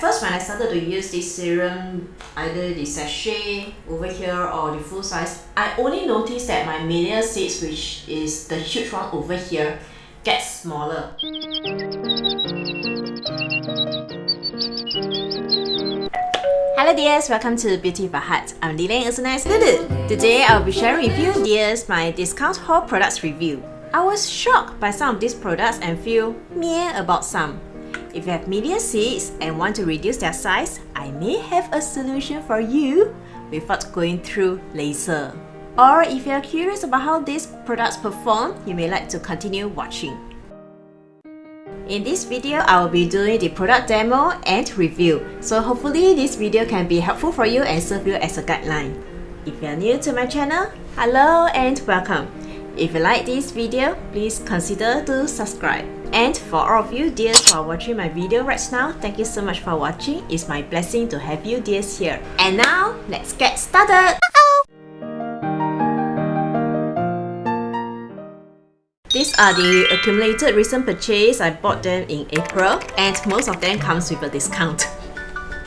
first, when I started to use this serum, either the sachet over here or the full size, I only noticed that my milia seeds, which is the huge one over here, gets smaller. Hello dears, welcome to Beauty for Heart. I'm Lily and nice Lulu. Today I'll be sharing with you dears my discount haul products review. I was shocked by some of these products and feel meh about some. If you have milia seeds and want to reduce their size, I may have a solution for you without going through laser. Or if you are curious about how these products perform, you may like to continue watching. In this video, I will be doing the product demo and review, so hopefully this video can be helpful for you and serve you as a guideline. If you are new to my channel, hello and welcome. If you like this video, please consider to subscribe. And for all of you dears who are watching my video right now, thank you so much for watching. It's my blessing to have you dears here. And now, let's get started! These are the accumulated recent purchase. I bought them in April and most of them comes with a discount.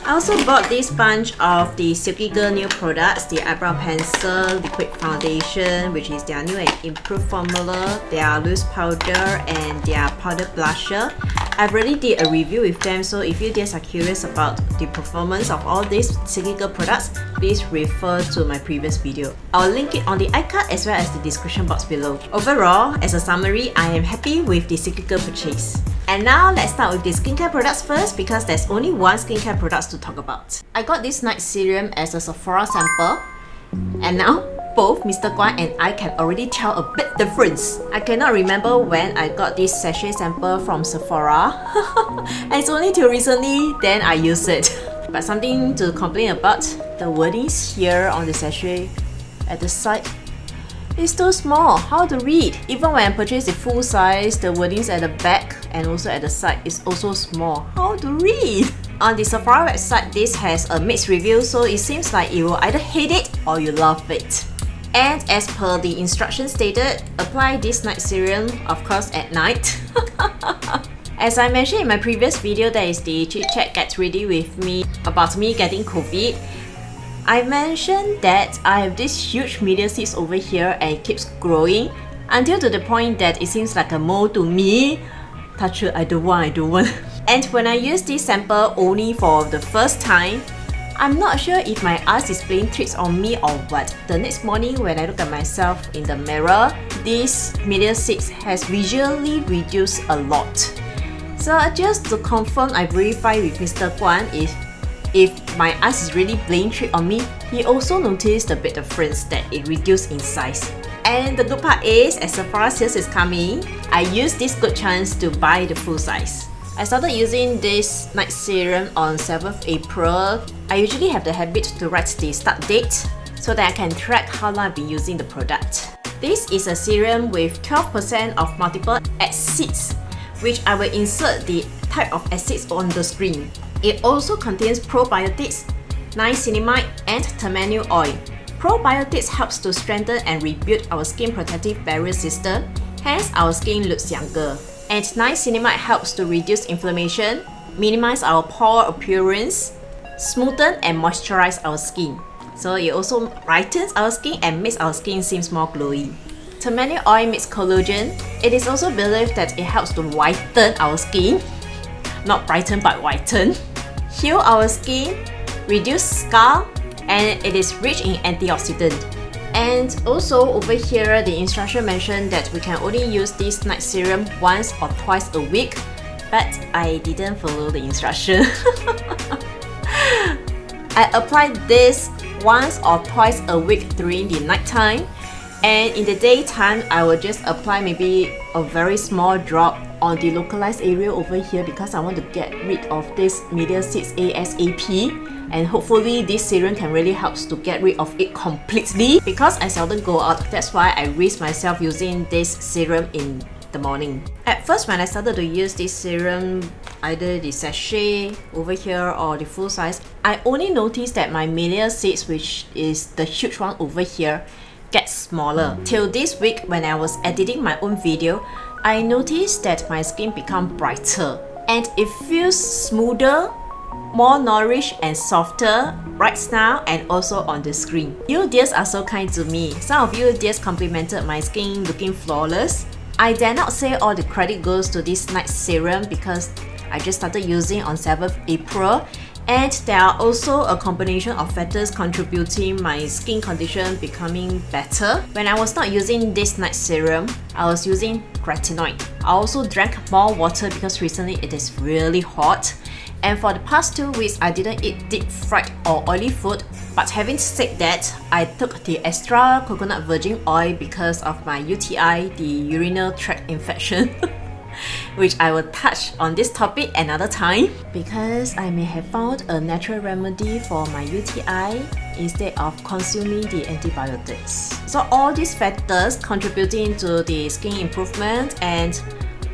I also bought this bunch of the Silky Girl new products, the eyebrow pencil, liquid foundation, which is their new and improved formula, their loose powder and their powder blusher. I've already did a review with them, so if you guys are curious about the performance of all these Silky Girl products, please refer to my previous video. I'll link it on the iCard as well as the description box below. Overall, as a summary, I am happy with the Silky Girl purchase. And now let's start with the skincare products first because there's only one skincare product to talk about. I got this night serum as a Sephora sample, and now both Mr. Guan and I can already tell a bit difference. I cannot remember when I got this sachet sample from Sephora and it's only till recently then I use it. But something to complain about, the wordings here on the sachet at the side is too small. How to read? Even when I purchased the full size, the wordings at the back and also at the side is also small. How to read? On the Sephora website, this has a mixed review, so it seems like you will either hate it or you love it. And as per the instructions stated, apply this night serum, of course, at night. As I mentioned in my previous video, that is the chit chat get ready with me about me getting COVID. I mentioned that I have this huge milia seeds over here and it keeps growing until to the point that it seems like a mole to me. Touch it, I don't want. And when I use this sample only for the first time, I'm not sure if my ass is playing tricks on me or what. The next morning when I look at myself in the mirror, this milia seeds has visually reduced a lot. So just to confirm, I verified with Mr. Guan if my ass is really playing trick on me, he also noticed a bit difference that it reduced in size. And the good part is, as Sephora sales is coming, I used this good chance to buy the full size. I started using this night serum on 7th April. I usually have the habit to write the start date so that I can track how long I've been using the product. This is a serum with 12% of multiple acids, which I will insert the type of acids on the screen. It also contains probiotics, niacinamide and turmeric oil. Probiotics helps to strengthen and rebuild our skin protective barrier system, hence our skin looks younger. And niacinamide helps to reduce inflammation, minimize our pore appearance, smoothen and moisturize our skin. So it also brightens our skin and makes our skin seem more glowy. Turmeric oil makes collagen. It is also believed that it helps to whiten our skin. Not brighten but whiten, heal our skin, reduce scar, and it is rich in antioxidant. And also over here, the instruction mentioned that we can only use this night serum once or twice a week, but I didn't follow the instruction. I applied this once or twice a week during the night time, and in the daytime I will just apply maybe a very small drop on the localized area over here because I want to get rid of this milia seeds ASAP, and hopefully this serum can really help to get rid of it completely. Because I seldom go out, that's why I risk myself using this serum in the morning. At first when I started to use this serum, either the sachet over here or the full size, I only noticed that my milia seeds, which is the huge one over here, gets smaller. Till this week when I was editing my own video, I noticed that my skin become brighter and it feels smoother more nourished and softer right now and also on the screen. You dears are so kind to me. Some of you dears complimented my skin looking flawless. I dare not say all the credit goes to this night serum because I just started using on 7th April, and there are also a combination of factors contributing my skin condition becoming better. When I was not using this night serum, I was using retinoid. I also drank more water because recently it is really hot. And for the past 2 weeks, I didn't eat deep fried or oily food. But having said that, I took the extra coconut virgin oil because of my UTI, the urinary tract infection. Which I will touch on this topic another time, because I may have found a natural remedy for my UTI instead of consuming the antibiotics. So all these factors contributing to the skin improvement, and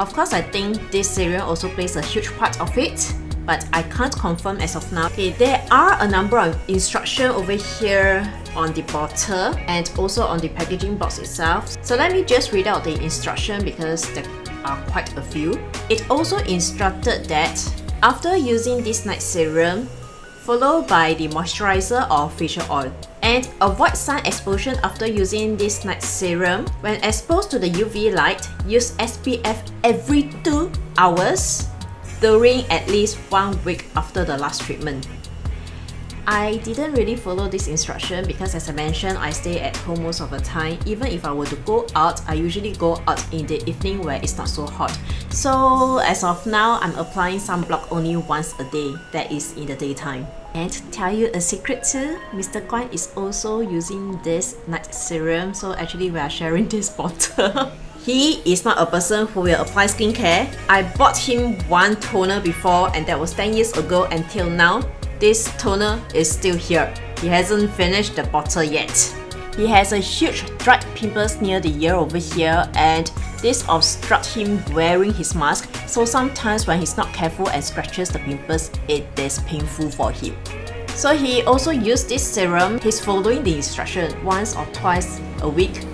of course I think this serum also plays a huge part of it, but I can't confirm as of now. Okay, there are a number of instructions over here on the bottle and also on the packaging box itself. So let me just read out the instruction because there are quite a few. It also instructed that after using this night serum, followed by the moisturizer or facial oil, and avoid sun exposure after using this night serum. When exposed to the UV light, use SPF every 2 hours during at least 1 week after the last treatment. I didn't really follow this instruction because, as I mentioned, I stay at home most of the time. Even if I were to go out, I usually go out in the evening where it's not so hot. So as of now, I'm applying sunblock only once a day, that is in the daytime. And to tell you a secret too, Mr. Guan is also using this night serum, so actually we are sharing this bottle. He is not a person who will apply skincare. I bought him one toner before, and that was 10 years ago. Until now, this toner is still here. He hasn't finished the bottle yet. He has a huge dried pimples near the ear over here, and this obstructs him wearing his mask, so sometimes when he's not careful and scratches the pimples, it is painful for him. So he also used this serum. He's following the instruction once or twice a week,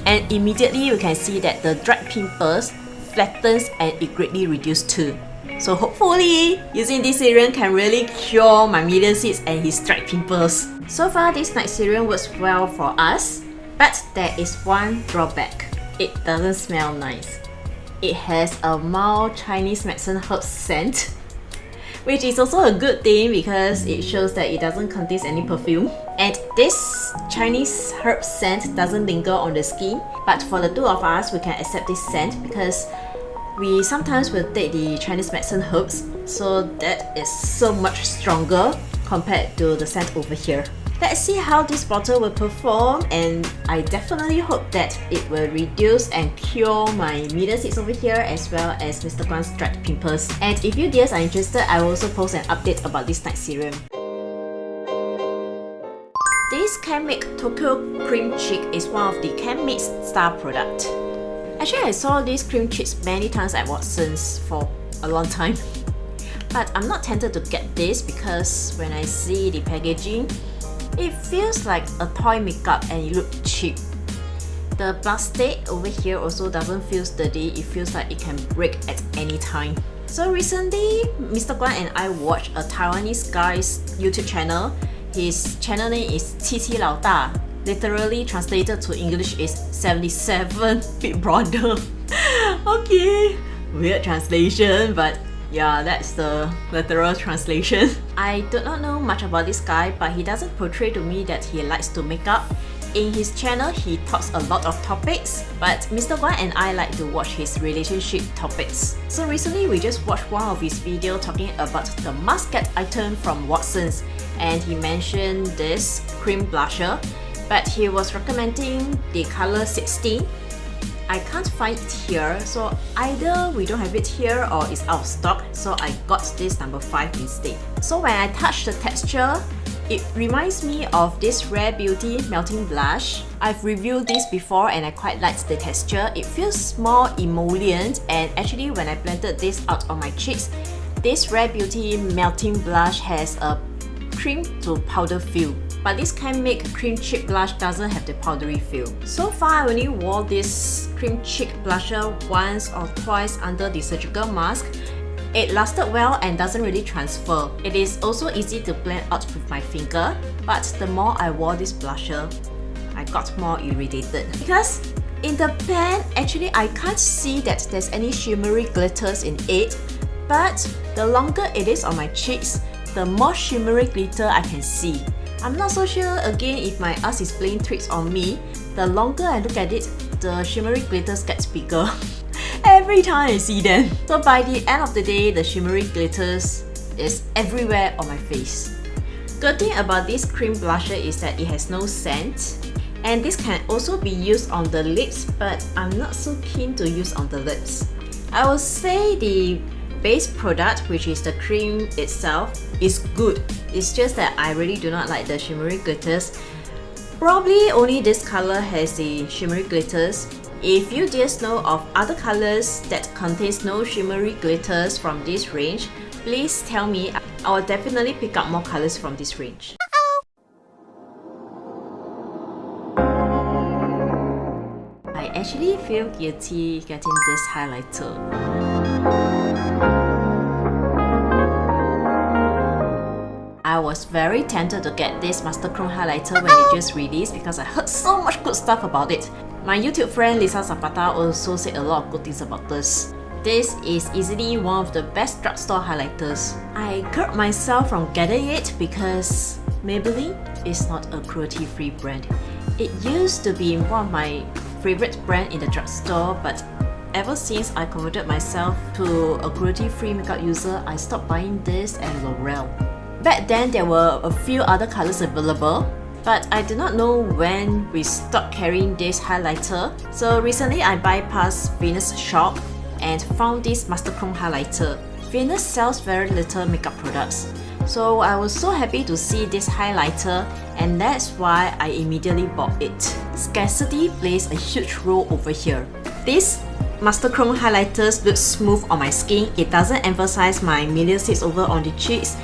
and immediately you can see that the dried pimples flattens and it greatly reduced too. So hopefully, using this serum can really cure my milia seeds and his dried pimples. So far, this night serum works well for us, but there is one drawback. It doesn't smell nice. It has a mild Chinese medicine herb scent, which is also a good thing because it shows that it doesn't contain any perfume. And this Chinese herb scent doesn't linger on the skin, but for the 2 of us, we can accept this scent because we sometimes will take the Chinese medicine herbs, so that is so much stronger compared to the scent over here. Let's see how this bottle will perform, and I definitely hope that it will reduce and cure my milia seeds over here as well as Mr. Guan's dried pimples. And if you dears are interested, I will also post an update about this night serum. This Canmake Tokyo Cream Cheek is one of the Canmake's star product. Actually, I saw these cream cheeks many times at Watson's for a long time. But I'm not tempted to get this because when I see the packaging, it feels like a toy makeup and it looks cheap. The plastic over here also doesn't feel sturdy. It feels like it can break at any time. So recently, Mr. Guan and I watched a Taiwanese guy's YouTube channel. His channel name is 七七老大. Literally translated to English is 77 Big Brother. Okay, weird translation, but yeah, that's the literal translation. I do not know much about this guy, but he doesn't portray to me that he likes to make up. In his channel, he talks a lot of topics, but Mr. Guan and I like to watch his relationship topics. So recently, we just watched one of his videos talking about the must-get item from Watson's, and he mentioned this cream blusher, but he was recommending the color 16. I can't find it here, so either we don't have it here or it's out of stock, so I got this number 5 instead. So when I touch the texture, it reminds me of this Rare Beauty Melting Blush. I've reviewed this before and I quite liked the texture. It feels more emollient, and actually when I blended this out on my cheeks, this Rare Beauty Melting Blush has a cream to powder feel. But this Canmake Cream Cheek Blush doesn't have the powdery feel. So far, I only wore this Cream Cheek Blusher once or twice under the surgical mask, It lasted well and doesn't really transfer. It is also easy to blend out with my finger, but the more I wore this blusher, I got more irritated. Because in the pan, actually I can't see that there's any shimmery glitters in it, but the longer it is on my cheeks, the more shimmery glitter I can see. I'm not so sure again if my ass is playing tricks on me. The longer I look at it, the shimmery glitters gets bigger. Every time I see them. So by the end of the day, the shimmery glitters is everywhere on my face. Good thing about this cream blusher is that it has no scent. And this can also be used on the lips, but I'm not so keen to use on the lips. I would say the base product, which is the cream itself, is good. It's just that I really do not like the shimmery glitters. Probably only this color has the shimmery glitters. If you just know of other colors that contains no shimmery glitters from this range, please tell me. I will definitely pick up more colors from this range. I actually feel guilty getting this highlighter. I was very tempted to get this Master Chrome highlighter when it just released because I heard so much good stuff about it. My YouTube friend Lisa Zapata also said a lot of good things about this. This is easily one of the best drugstore highlighters. I curbed myself from getting it because Maybelline is not a cruelty-free brand. It used to be one of my favorite brand in the drugstore, but ever since I converted myself to a cruelty-free makeup user, I stopped buying this and L'Oreal. Back then, there were a few other colors available, but I do not know when we stopped carrying this highlighter. So recently, I bypassed Venus shop and found this Master Chrome highlighter. Venus sells very little makeup products, so I was so happy to see this highlighter, and that's why I immediately bought it. Scarcity plays a huge role over here. This Master Chrome highlighters look smooth on my skin. It doesn't emphasize my milia shades over on the cheeks,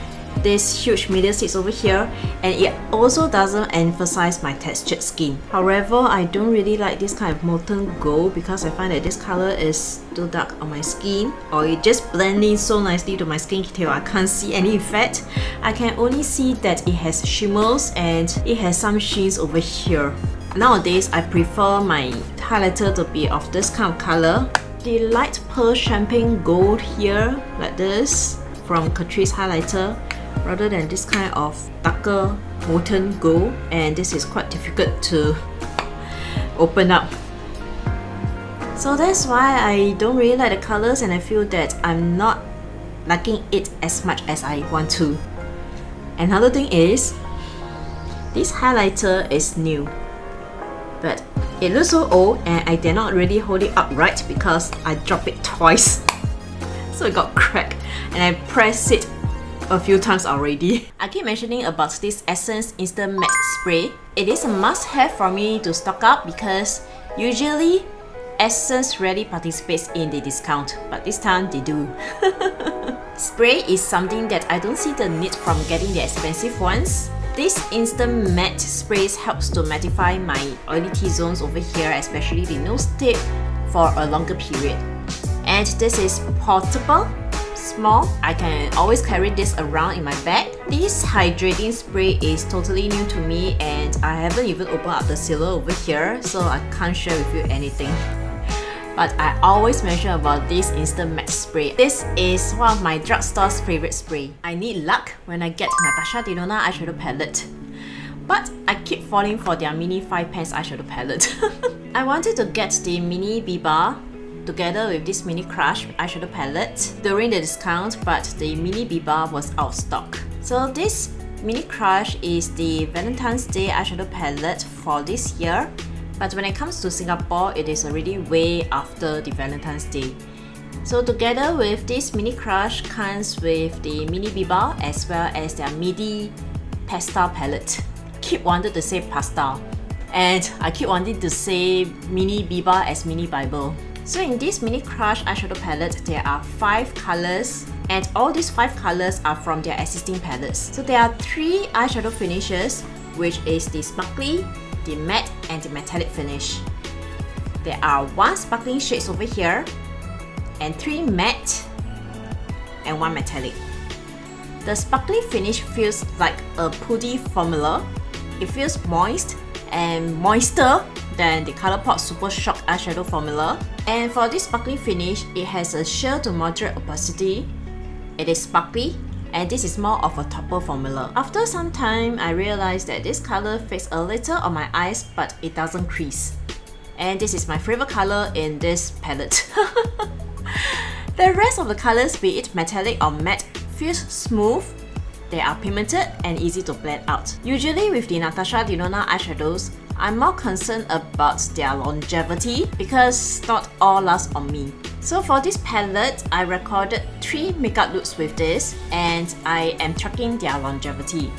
this huge milia shades over here, and it also doesn't emphasize my textured skin. However, I don't really like this kind of molten gold because I find that this color is too dark on my skin, or it just blends in so nicely to my skin till I can't see any effect. I can only see that it has shimmers and it has some sheens over here. Nowadays, I prefer my highlighter to be of this kind of color. The light pearl champagne gold here, like this, from Catrice highlighter, rather than this kind of darker molten gold, and this is quite difficult to open up. So that's why I don't really like the colors, and I feel that I'm not liking it as much as I want to. Another thing is, this highlighter is new, but it looks so old and I did not really hold it upright because I dropped it twice. So it got cracked and I pressed it a few times already. I keep mentioning about this Essence Instant Matte Spray. It is a must-have for me to stock up because usually Essence rarely participates in the discount, but this time they do. Spray is something that I don't see the need from getting the expensive ones. This Instant Matte Sprays helps to mattify my oily T-zones over here, especially the nose tip, for a longer period. And this is portable, small. I can always carry this around in my bag. This hydrating spray is totally new to me and I haven't even opened up the sealer over here, so I can't share with you anything. But I always mention about this Instant Matte Spray. This is one of my drugstore's favorite spray. I need luck when I get Natasha Denona eyeshadow palette. But I keep falling for their mini 5 pans eyeshadow palette. I wanted to get the mini Biba together with this mini crush eyeshadow palette during the discount, but the mini Biba was out of stock. So this mini crush is the Valentine's Day eyeshadow palette for this year, but when it comes to Singapore, it is already way after the Valentine's Day. So together with this mini crush comes with the mini Biba as well as their midi pastel palette. Keep wanted to say pastel, and I keep wanting to say mini Biba as mini Bible. So in this mini crush eyeshadow palette, there are 5 colors, and all these 5 colors are from their existing palettes. So there are 3 eyeshadow finishes, which is the sparkly, the matte, and the metallic finish. There are 1 sparkling shades over here, and 3 matte, and one metallic. The sparkly finish feels like a puddy formula. It feels moist and moister than the ColourPop Super Shock eyeshadow formula. And for this sparkly finish, it has a sheer to moderate opacity. It is sparkly, and this is more of a topper formula. After some time, I realized that this color fades a little on my eyes, but it doesn't crease. And this is my favorite color in this palette. The rest of the colors, be it metallic or matte, feels smooth. They are pigmented and easy to blend out. Usually with the Natasha Denona eyeshadows, I'm more concerned about their longevity because not all last on me. So for this palette, I recorded 3 makeup looks with this and I am tracking their longevity.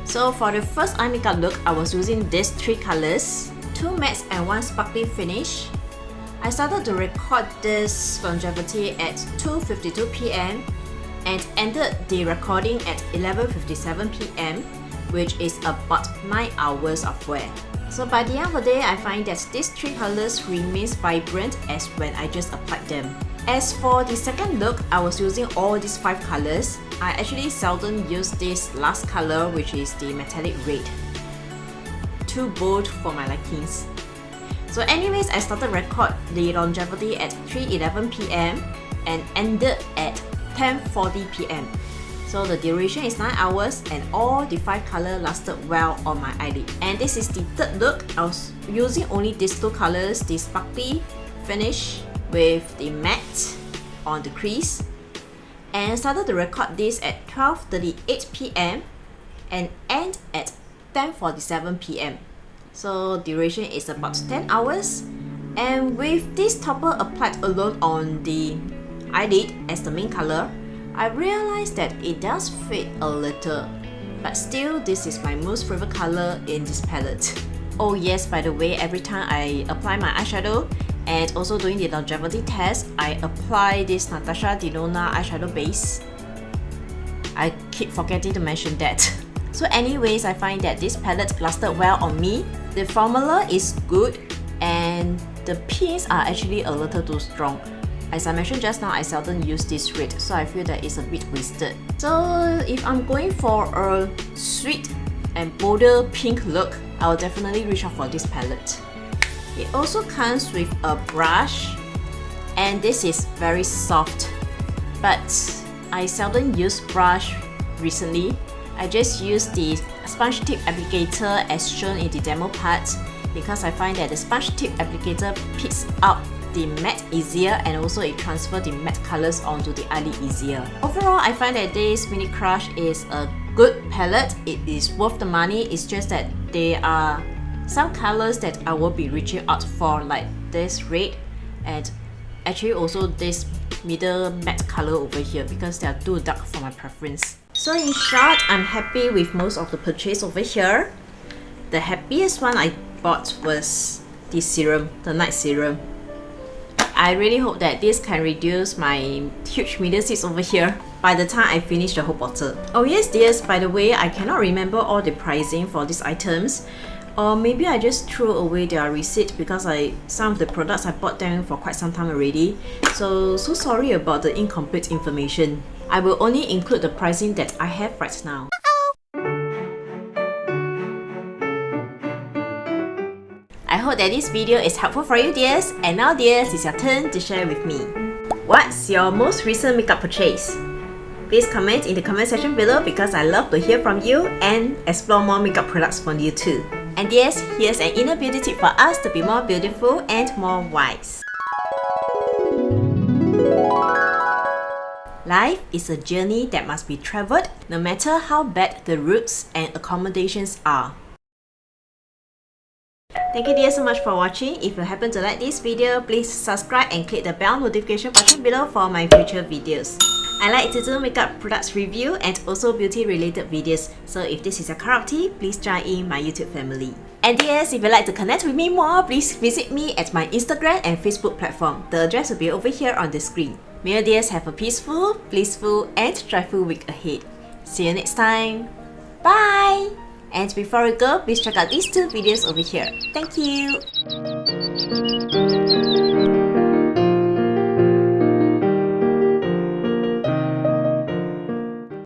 So for the first eye makeup look, I was using these 3 colors, 2 mattes and 1 sparkly finish. I started to record this longevity at 2:52 PM and ended the recording at 11:57 PM, which is about 9 hours of wear. So by the end of the day, I find that these 3 colors remains vibrant as when I just applied them. As for the second look, I was using all these 5 colors. I actually seldom use this last color, which is the metallic red. Too bold for my likings. So anyways, I started record the longevity at 3:11 PM and ended at 10:40 PM. So the duration is 9 hours and all the 5 color lasted well on my eyelid. And this is the third look. I was using only these 2 colors, the sparkly finish with the matte on the crease. And I started to record this at 12:38 PM and end at 10:47 PM. So duration is about 10 hours. And with this topper applied alone on the eyelid as the main color, I realized that it does fade a little, but still this is my most favorite color in this palette. Oh yes, by the way, every time I apply my eyeshadow and also doing the longevity test, I apply this Natasha Denona eyeshadow base. I keep forgetting to mention that. So anyways, I find that this palette lasted well on me. The formula is good and the pins are actually a little too strong. As I mentioned just now, I seldom use this red, so I feel that it's a bit wasted. So if I'm going for a sweet and bolder pink look, I will definitely reach out for this palette. It also comes with a brush, and this is very soft, but I seldom use brush recently. I just use the sponge tip applicator as shown in the demo part because I find that the sponge tip applicator picks up the matte easier and also it transfers the matte colors onto the eyelid easier. Overall, I find that this Mini Crush is a good palette. It is worth the money. It's just that there are some colors that I will be reaching out for, like this red and actually also this middle matte color over here because they are too dark for my preference. So in short, I'm happy with most of the purchase over here. The happiest one I bought was the serum, the night serum. I really hope that this can reduce my huge media seeds over here by the time I finish the whole bottle. Oh yes, dears, by the way, I cannot remember all the pricing for these items. Or maybe I just threw away their receipt because some of the products I bought them for quite some time already. So sorry about the incomplete information. I will only include the pricing that I have right now. I hope that this video is helpful for you, dears. And now, dears, it's your turn to share with me. What's your most recent makeup purchase? Please comment in the comment section below because I love to hear from you and explore more makeup products from you too. And yes, here's an inner beauty tip for us to be more beautiful and more wise. Life is a journey that must be traveled no matter how bad the routes and accommodations are. Thank you dear so much for watching. If you happen to like this video, please subscribe and click the bell notification button below for my future videos. I like to do makeup products review and also beauty related videos, so if this is your cup of tea, please join in my YouTube family. And yes, if you'd like to connect with me more, please visit me at my Instagram and Facebook platform. The address will be over here on the screen. May your dears have a peaceful, blissful and joyful week ahead. See you next time. Bye! And before we go, please check out these 2 videos over here. Thank you!